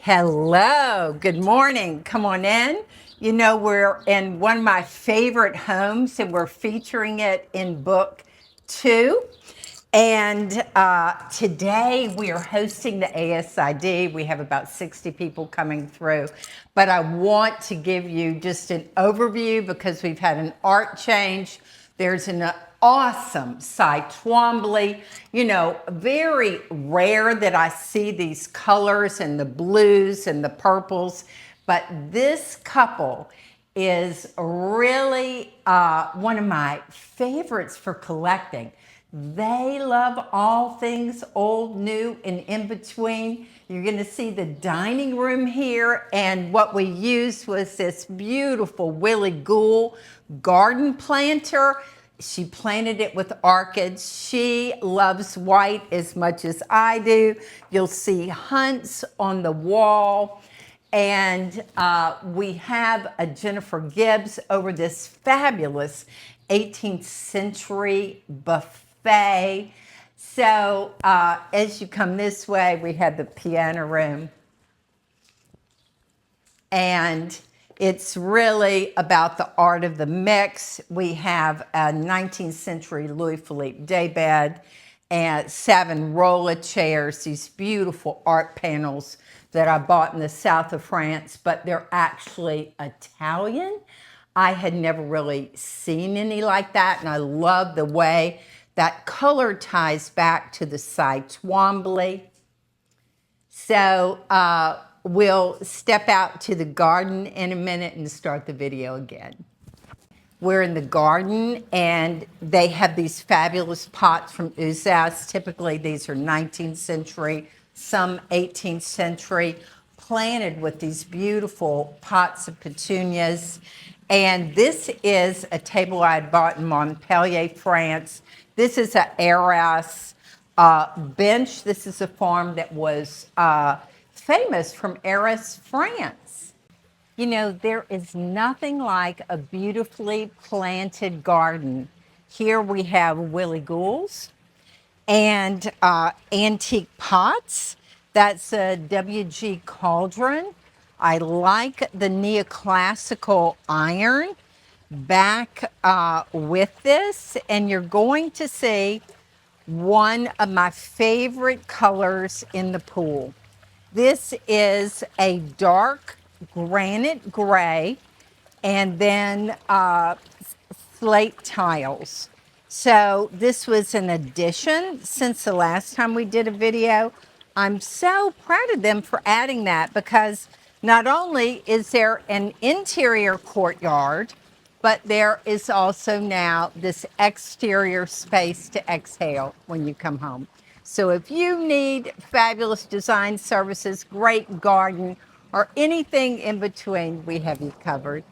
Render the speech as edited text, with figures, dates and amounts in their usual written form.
Hello, good morning. Come on in. You know, we're in one of my favorite homes and we're featuring it in book two. And today we are hosting the ASID. We have about 60 people coming through. But I want to give you just an overview because we've had an art change. There's an awesome Cy Twombly. You know, very rare that I see these colors and the blues and the purples. But this couple is really one of my favorites for collecting. They love all things old, new, and in between. You're going to see the dining room here, and what we used was this beautiful Willie Gould garden planter. She planted it with orchids. She loves white as much as I do. You'll see hunts on the wall. And we have a Jennifer Gibbs over this fabulous 18th century buffet. So as you come this way, we have the piano room. And it's really about the art of the mix. We have a 19th century Louis Philippe daybed and Savonarola chairs, these beautiful art panels that I bought in the south of France, but they're actually Italian. I had never really seen any like that, and I love the way that color ties back to the Cy Twombly. So we'll step out to the garden in a minute and start the video again. We're in the garden, and they have these fabulous pots from Uzas. Typically, these are 19th century, some 18th century, planted with these beautiful pots of petunias. And this is a table I had bought in Montpellier, France. This is an Arras bench. This is a farm that was famous from Arras, France. You know, there is nothing like a beautifully planted garden. Here we have Willie Goulds and antique pots. That's a W.G. Cauldron. I like the neoclassical iron back with this, and you're going to see one of my favorite colors in the pool. This is a dark granite gray and then slate tiles. So this was an addition since the last time we did a video. I'm so proud of them for adding that because not only is there an interior courtyard, but there is also now this exterior space to exhale when you come home. So if you need fabulous design services, great garden, or anything in between, we have you covered.